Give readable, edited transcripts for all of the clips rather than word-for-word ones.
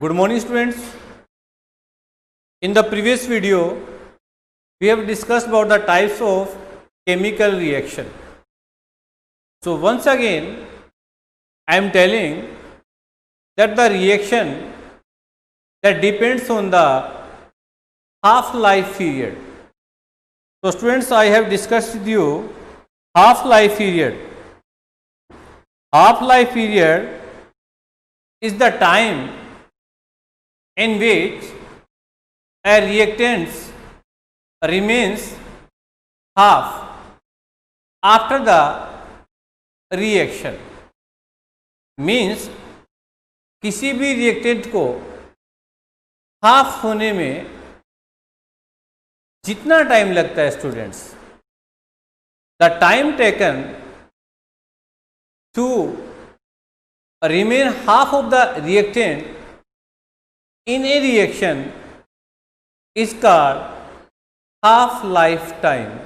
Good morning students. In the previous video, we have discussed about the types of chemical reaction. So once again, I am telling that the reaction that depends on the half-life period. So students, I have discussed with you half-life period. Half-life period is the time in which a reactant remains half after the reaction. Means किसी भी reactant को half होने में जितना time लगता है students, the time taken to remain half of the reactant in a reaction is called half-life time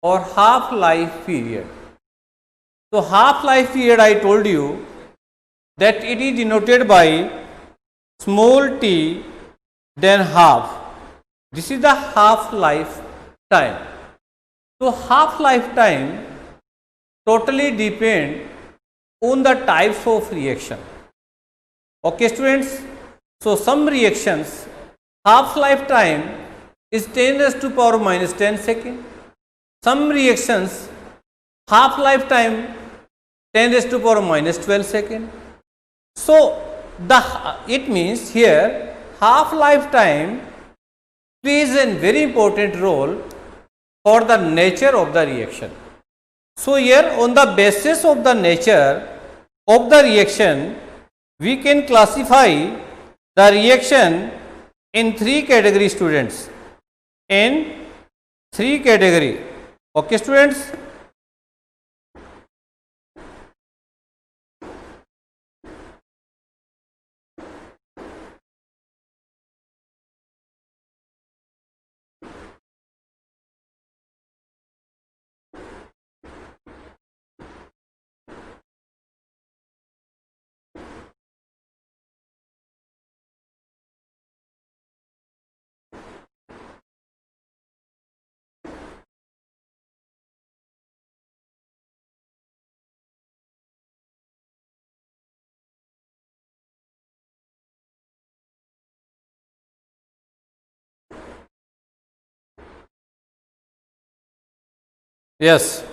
or half-life period. So half-life period, I told you that it is denoted by small t then half. This is the half-life time. So half-life time totally depend on the types of reaction. Okay students, so some reactions half-life time is 10 raised to power minus 10 second. Some reactions half-life time 10 raised to power minus 12 second. So it means here half-life time plays a very important role for the nature of the reaction. So here on the basis of the nature of the reaction, we can classify the reaction in three categories students. In three category. Okay students. Yes.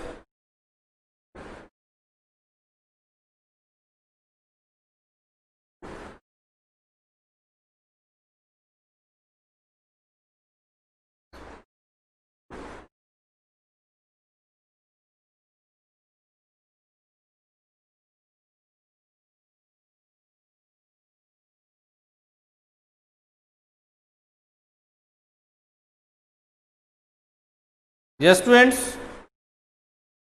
Yes students.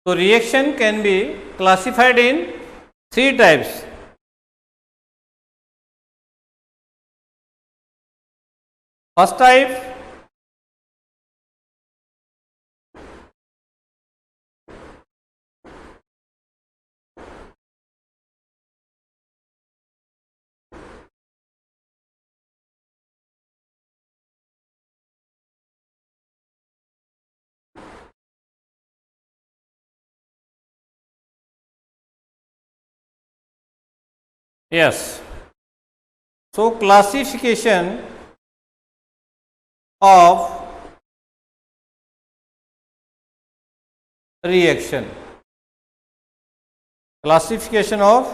So reaction can be classified in three types. First type, yes. So classification of reaction. Classification of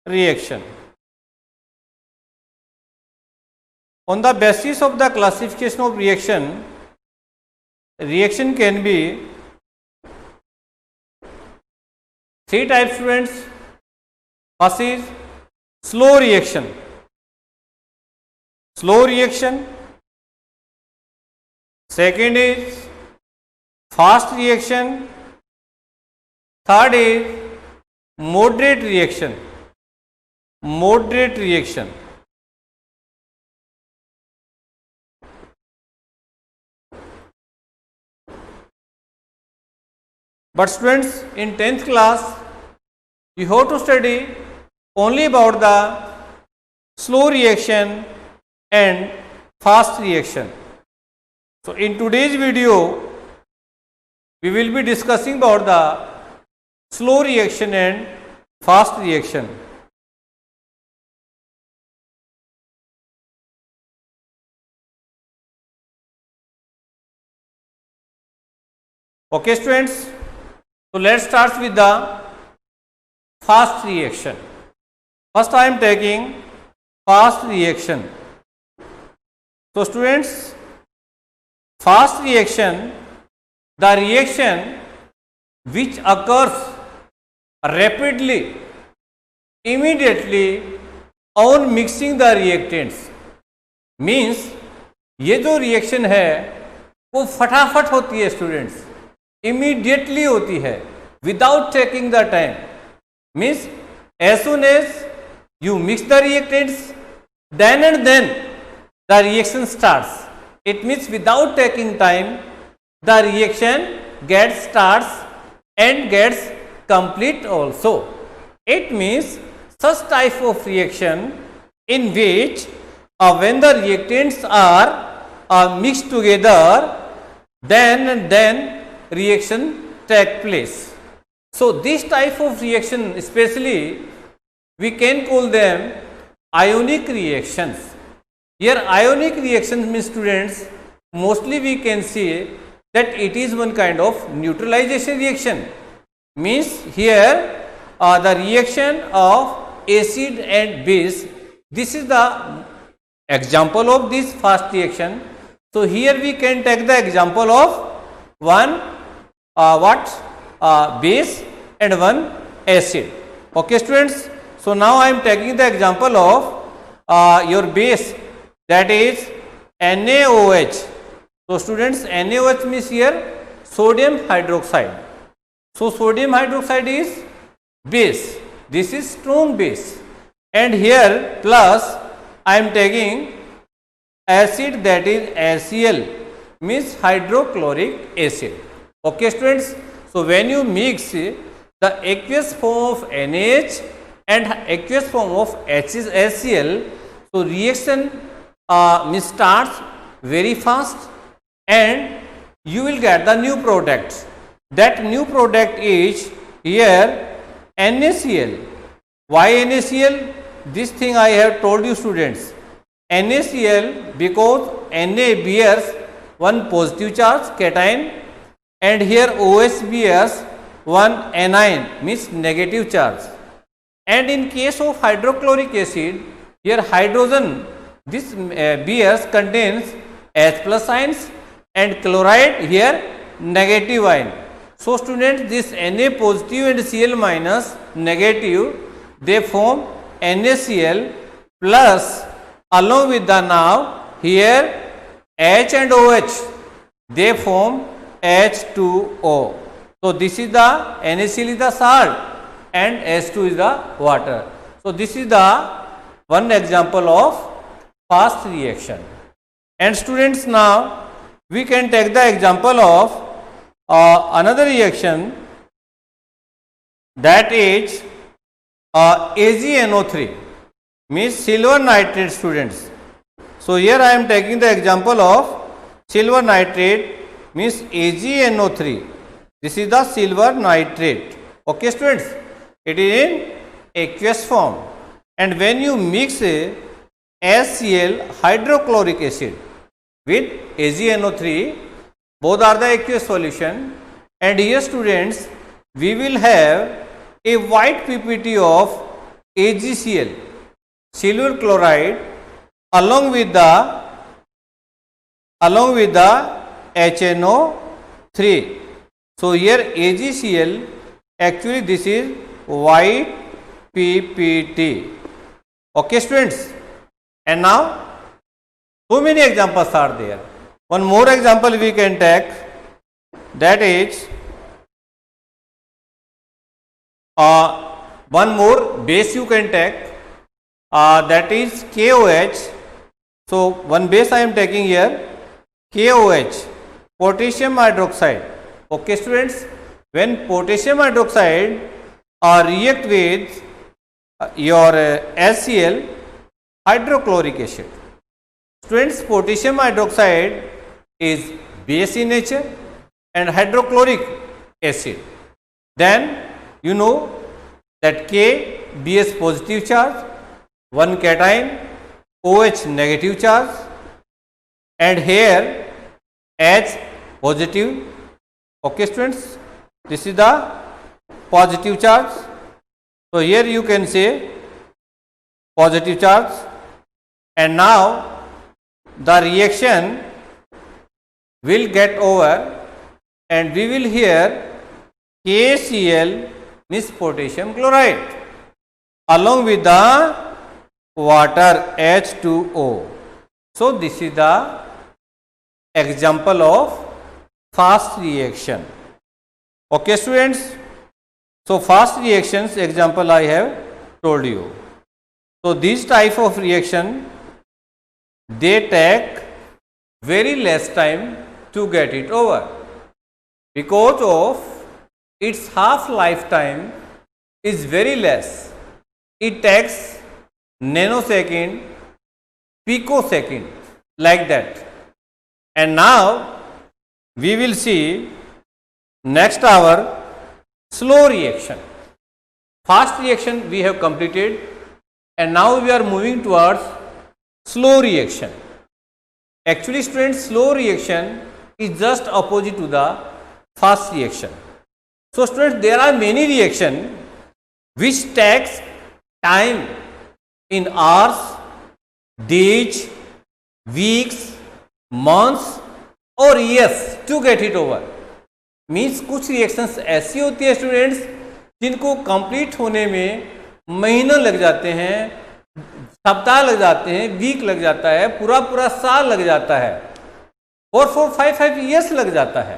reaction. On the basis of the classification of reaction, reaction can be three types students. First is slow reaction. Slow reaction. Second is fast reaction. Third is moderate reaction. Moderate reaction. But students, in 10th class You have to study only about the slow reaction and fast reaction. So in today's video, we will be discussing about the slow reaction and fast reaction. Okay students, so let's start with the fast reaction. First I am taking fast reaction. So students, fast reaction, the reaction which occurs rapidly, immediately on mixing the reactants, means ये जो reaction है वो फटाफट होती है students, immediately होती है, without taking the time. Means as soon as you mix the reactants, then and then the reaction starts. It means without taking time, the reaction gets starts and gets complete also. It means such type of reaction in which when the reactants are mixed together, then and then reaction take place. So this type of reaction, especially we can call them ionic reactions. Here ionic reactions means students, mostly we can see that it is one kind of neutralization reaction. Means here the reaction of acid and base, this is the example of this fast reaction. So here we can take the example of one base and one acid. Okay students, so now I am taking the example of your base, that is NaOH. So students, NaOH means here sodium hydroxide. So sodium hydroxide is base, this is strong base, and here plus I am taking acid, that is HCl, means hydrochloric acid. Okay students, so when you mix the aqueous form of NaH and aqueous form of HCl, so reaction starts very fast and you will get the new product. That new product is here NaCl. Why NaCl? This thing I have told you students. NaCl because Na bears one positive charge, cation, and here OH bears one anion, means negative charge. And in case of hydrochloric acid, here hydrogen, this bears contains H plus ions, and chloride here negative ion. So students, this Na positive and Cl minus negative, they form NaCl plus, along with the now here H and OH, they form H2O. So this is the NaCl is the salt and H2 is the water. So this is the one example of fast reaction. And students, now we can take the example of another reaction, that is AgNO3, means silver nitrate students. So here I am taking the example of silver nitrate, means AgNO3. This is the silver nitrate. Okay students, it is in aqueous form, and when you mix HCl hydrochloric acid with AgNO3, both are the aqueous solution, and here students we will have a white PPT of AgCl, silver chloride, along with the HNO3. So here AgCl, actually this is white PPT. Okay students, and now so many examples are there. One more example we can take, that is one more base you can take, that is KOH. So one base I am taking here, KOH, potassium hydroxide. Okay students, when potassium hydroxide react with your HCl, hydrochloric acid. Students, potassium hydroxide is base in nature and hydrochloric acid. Then you know that K, Bs positive charge, one cation, OH negative charge, and here H positive. Okay students, this is the positive charge. So here you can say positive charge, and now the reaction will get over and we will hear KCl means potassium chloride along with the water H2O. So this is the example of fast reaction. Okay students, so fast reactions example I have told you. So this type of reaction, they take very less time to get it over because of its half lifetime is very less. It takes nanosecond, picosecond, like that. And now we will see next our slow reaction. Fast reaction we have completed, and now we are moving towards slow reaction. Actually students, slow reaction is just opposite to the fast reaction. So students, there are many reactions which takes time in hours, days, weeks, months और years to get it over. Means कुछ reactions ऐसी होती है students जिनको complete होने में महीनों लग जाते हैं, सप्ताह लग जाते हैं, वीक लग जाता है, पूरा साल लग जाता है, 4-5 years लग जाता है.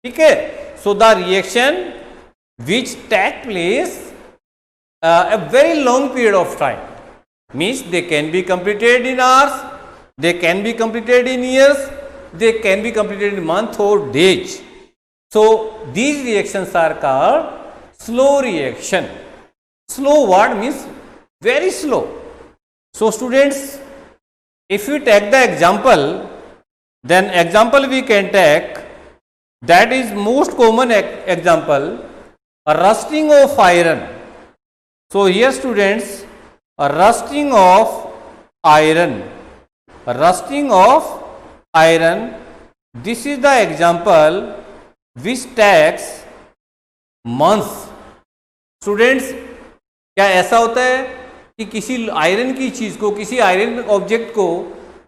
ठीक है. So the reaction which take place a very long period of time means they can be completed in hours, they can be completed in years, they can be completed in month or days. So these reactions are called slow reaction. Slow word means very slow. So students, if we take the example, then example we can take, that is most common example, rusting of iron. So here students, rusting of iron, this is the example which takes months. Students, क्या ऐसा होता है कि किसी iron की चीज़ को, किसी iron object को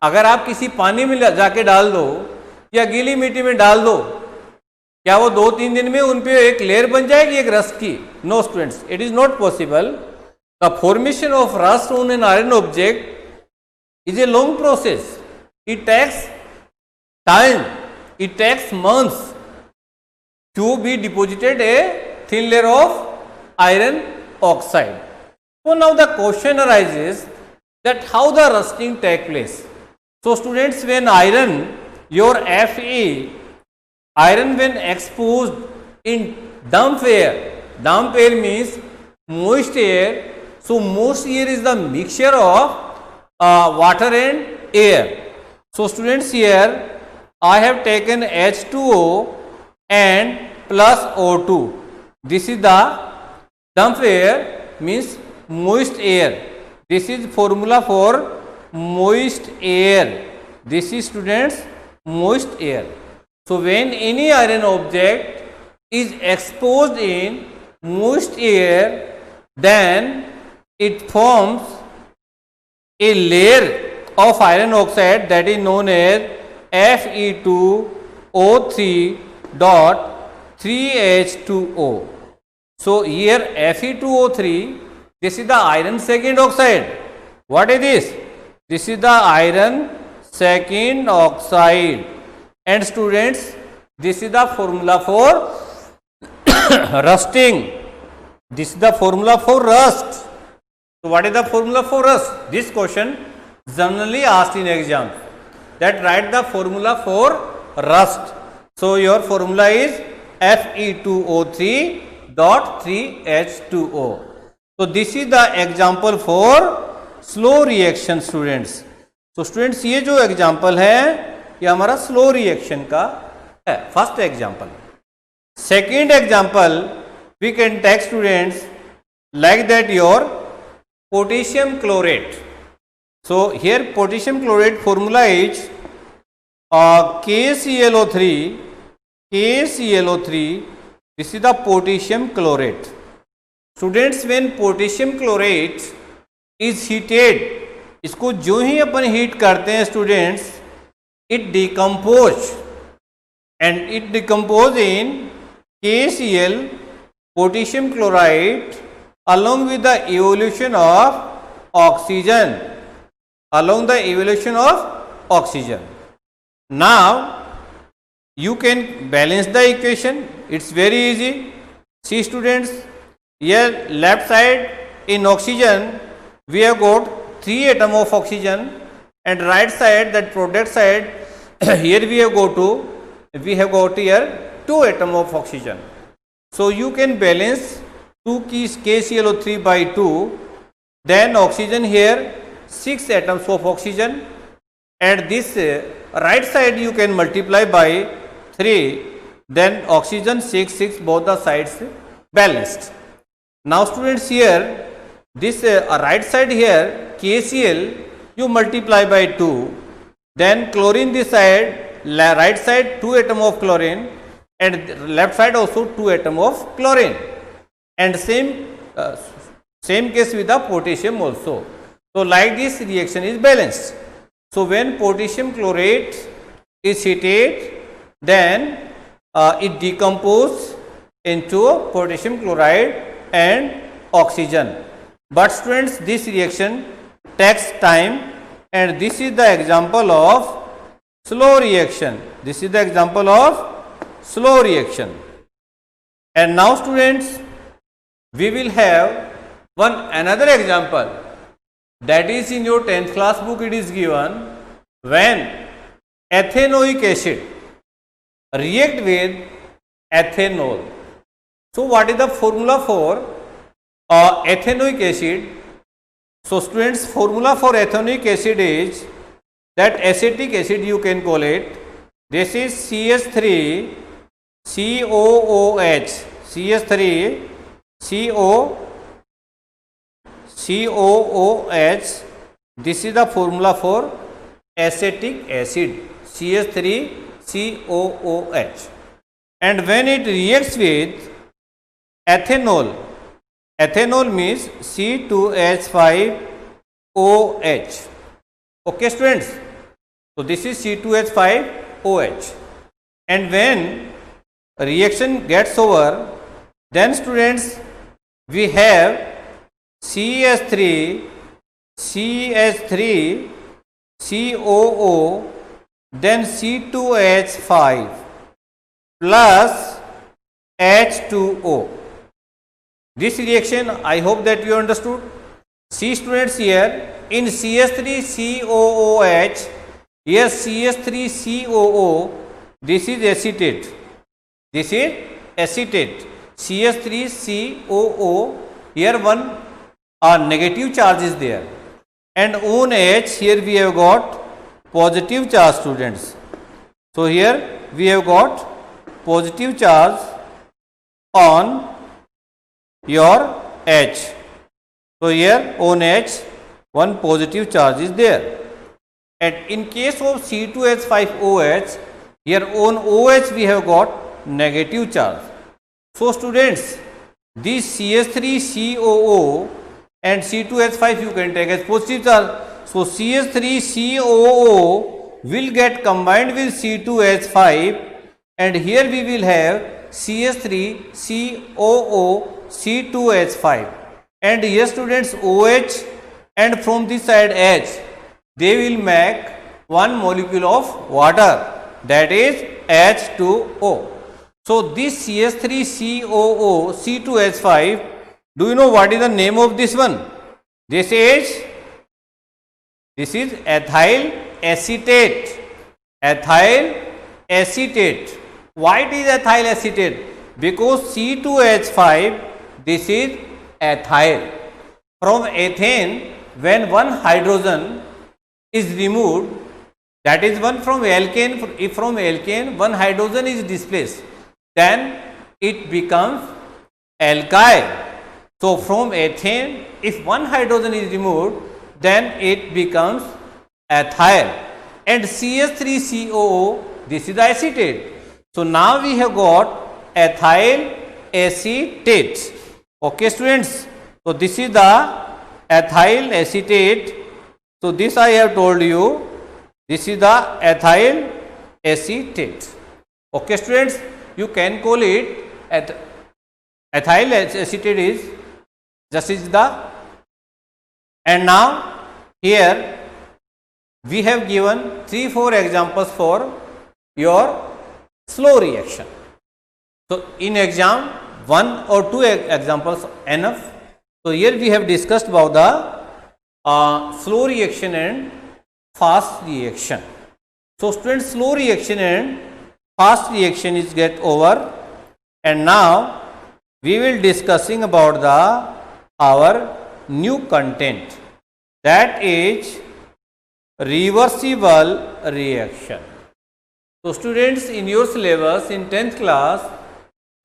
अगर आप किसी पानी में जाके डाल दो या गीली मिट्टी में डाल दो, क्या वो 2-3 दिन में उन पे एक लेयर बन जाएगी एक रस्ट की? No students, it is not possible. The formation of rust on an iron object is a long process. It takes time, it takes months to be deposited a thin layer of iron oxide. So now the question arises that how the rusting take place. So students, when iron, your Fe, iron when exposed in damp air means moist air. So moist air is the mixture of water and air. So students, here I have taken H2O and plus O2. This is the damp air means moist air. This is formula for moist air. This is students moist air. So when any iron object is exposed in moist air, then it forms a layer of iron oxide that is known as Fe2O3 dot 3H2O. So here Fe2O3, this is the iron second oxide. What is this? This is the iron second oxide. And students, this is the formula for rusting. This is the formula for rust. So what is the formula for rust? This question generally asked in exam, that write the formula for rust. So your formula is Fe2O3 3H2O. So this is the example for slow reaction students. So students ये जो example है ये हमारा slow reaction का है, first example. Second example we can take students like that your potassium chlorate. So here potassium chlorate formula is KClO3. This is the potassium chlorate. Students, when potassium chlorate is heated, इसको जो ही अपन heat करते हैं students, it decompose and it decompose in KCl, potassium chloride, along with the evolution of oxygen. Along the evolution of oxygen. Now you can balance the equation. It's very easy. See students, here left side in oxygen we have got 3 atoms of oxygen, and right side, that product side, here we have got here 2 atoms of oxygen. So you can balance 2 KClO3 by 2, then oxygen here 6 atoms of oxygen, and this right side you can multiply by 3, then oxygen 6 both the sides balanced. Now students, here this right side here KCl you multiply by 2, then chlorine this side, right side 2 atoms of chlorine, and left side also 2 atoms of chlorine, and same case with the potassium also. So like this reaction is balanced. So when potassium chlorate is heated, then it decomposes into potassium chloride and oxygen. But students, this reaction takes time, and this is the example of slow reaction. This is the example of slow reaction. And now students, we will have another example. That is in your 10th class book it is given, when ethanoic acid react with ethanol. So what is the formula for ethanoic acid? So students, formula for ethanoic acid is that acetic acid you can call it. This is CH3 COOH, CH3 COOH. This is the formula for acetic acid, CH3 COOH. And when it reacts with ethanol, ethanol means C2H5OH. Okay students, so this is C2H5OH, and when reaction gets over, then students we have CH3 COO, then C2H5 plus H2O. This reaction I hope that you understood. See students, here in CH3COOH, here CH3COO, this is acetate. This is acetate. CH3COO, here one negative charge is there, and on H here we have got positive charge students. So here we have got positive charge on your H. So here on H one positive charge is there, and in case of C2H5OH, here on OH we have got negative charge. So students, this CH3COO and C2H5 you can take as positive charge. So CH3COO will get combined with C2H5, and here we will have CH3COO C2H5, and here students OH, and from this side H, they will make one molecule of water, that is H2O. So this CH3COO C2H5, do you know what is the name of this one? This is ethyl acetate. Ethyl acetate. Why it is ethyl acetate? because C2H5, this is ethyl. From ethane, when one hydrogen is removed, that is one from alkane, if from alkane one hydrogen is displaced, then it becomes alkyl. So from ethane, if one hydrogen is removed, then it becomes ethyl. And CH3COO, this is the acetate. So now we have got ethyl acetate. Okay, students. So this is the ethyl acetate. So this I have told you. This is the ethyl acetate. Okay, students. You can call it ethyl acetate is just is the. And now here we have given 3-4 examples for your slow reaction. So in exam 1 or 2 examples enough. So here we have discussed about the slow reaction and fast reaction. So students, slow reaction and fast reaction is get over, and now we will discussing about the our new content, that is reversible reaction. So students, in your syllabus in 10th class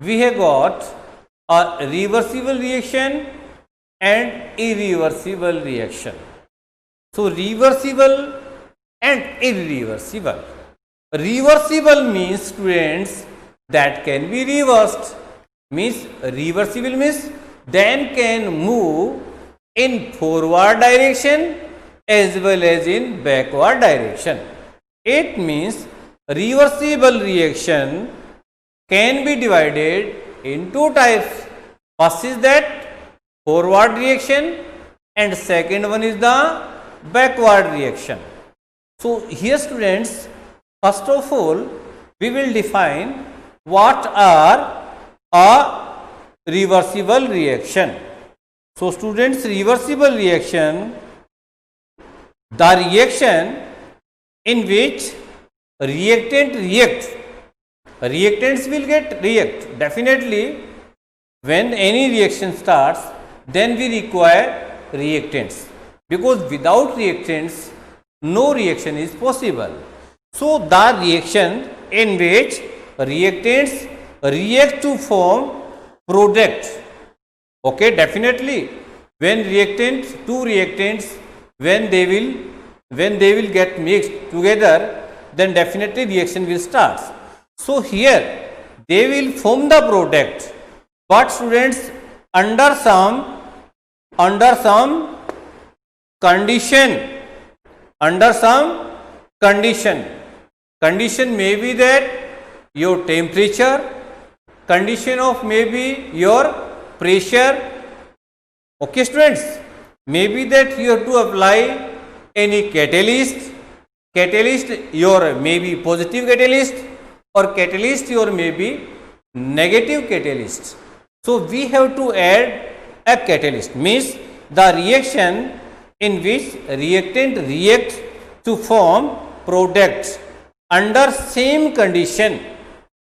we have got a reversible reaction and irreversible reaction. So reversible and irreversible. Reversible means, students, that can be reversed. Means reversible means then can move in forward direction as well as in backward direction. It means reversible reaction can be divided in 2 types. First is that forward reaction and second one is the backward reaction. So here, students, first of all we will define what are a reversible reaction. So students, reversible reaction, the reaction in which reactant reacts. Reactants will get react. Definitely when any reaction starts, then we require reactants, because without reactants no reaction is possible. So the reaction in which reactants react to form product. Okay, definitely when two reactants, when they will get mixed together, then definitely reaction will start. So here they will form the product, but students, under some condition, condition may be that your temperature, condition of maybe your pressure. Okay, students, maybe that you have to apply any catalyst, your maybe positive catalyst, or catalyst your maybe negative catalyst. So we have to add a catalyst, means the reaction in which reactant reacts to form product under same condition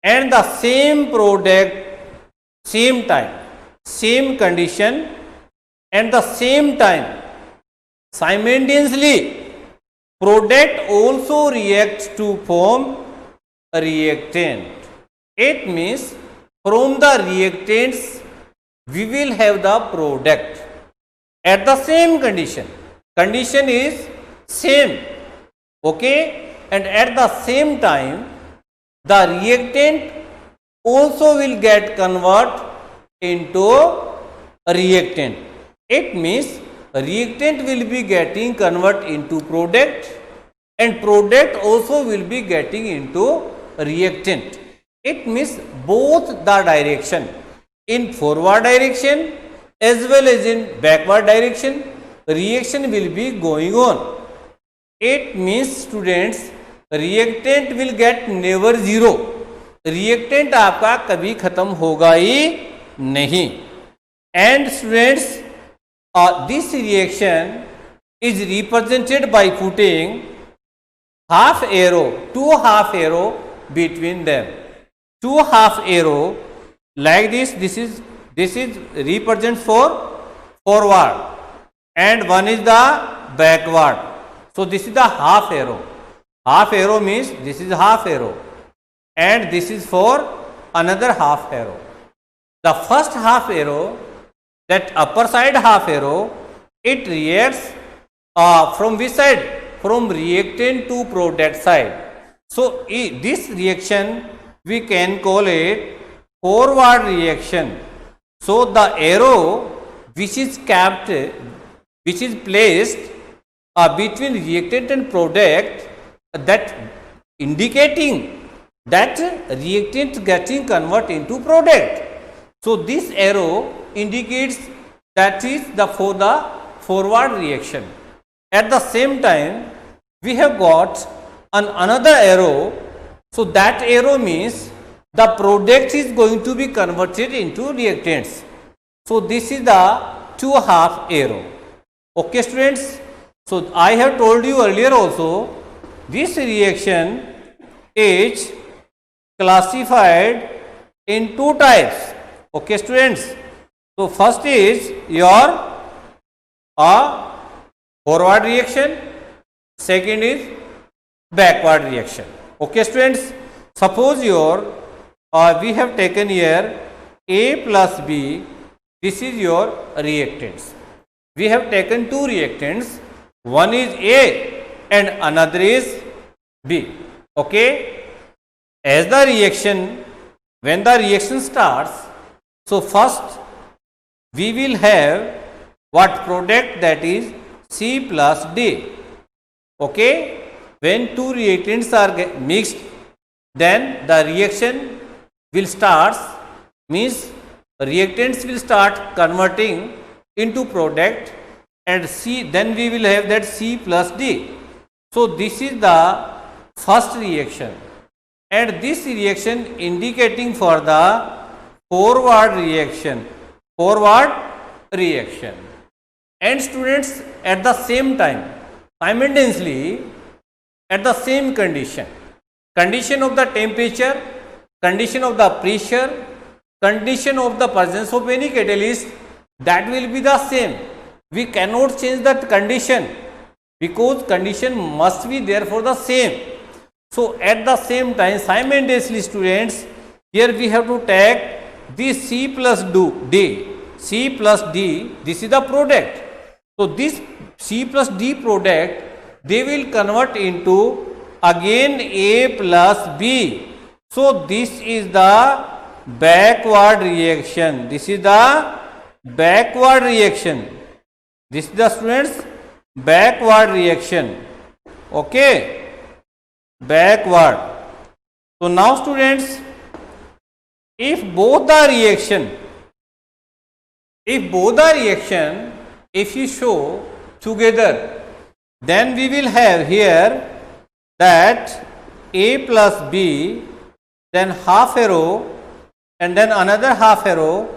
and the same product, same time, same condition and the same time. Simultaneously product also reacts to form a reactant. It means from the reactants we will have the product at the same condition. Condition is same. Okay, and at the same time the reactant also will get convert into a reactant. It means reactant will be getting convert into product and product also will be getting into reactant. It means both the direction, in forward direction as well as in backward direction, reaction will be going on. It means, students, reactant will get never zero. reactant आपका कभी खत्म होगा ही नहीं. And students, this reaction is represented by putting half arrow, two half arrow between them. Two half arrow like this is represents for forward and one is the backward. So this is the half arrow. Half arrow means this is half arrow and this is for another half arrow. The first half arrow, that upper side half arrow, it reacts from which side? From reactant to product side. So this reaction we can call it forward reaction. So the arrow which is kept, which is placed between reactant and product, that indicating that reactant getting converted into product. So this arrow indicates that is for the forward reaction. At the same time, we have got another arrow. So that arrow means the product is going to be converted into reactants. So this is the two half arrow. Okay students. So I have told you earlier also, this reaction is classified in two types. Okay students. So first is your forward reaction, second is backward reaction. Okay students, suppose your we have taken here A plus B, this is your reactants. We have taken two reactants, one is A and another is B. Okay, as the reaction, when the reaction starts, so first we will have what product, that is C plus D. Okay, when two reactants are mixed, then the reaction will start, means reactants will start converting into product and C, then we will have that C plus D. So this is the first reaction and this reaction indicating for the forward reaction. And students, at the same time, simultaneously, at the same condition of the temperature, condition of the pressure, condition of the presence of any catalyst, that will be the same. We cannot change that condition because condition must be therefore the same. So at the same time, simultaneously students, here we have to take this C plus D, this is the product. So this C plus D product, they will convert into again A plus B. So this is the backward reaction. This is the backward reaction. This is the students backward reaction. Okay, backward. So now students, if both the reaction, if you show together, then we will have here that A plus B, then half arrow and then another half arrow,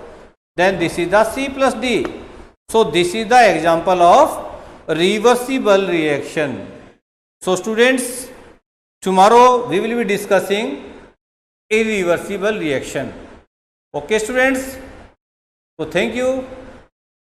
then this is the C plus D. So this is the example of reversible reaction. So students, tomorrow we will be discussing irreversible reaction. Okay students, so thank you.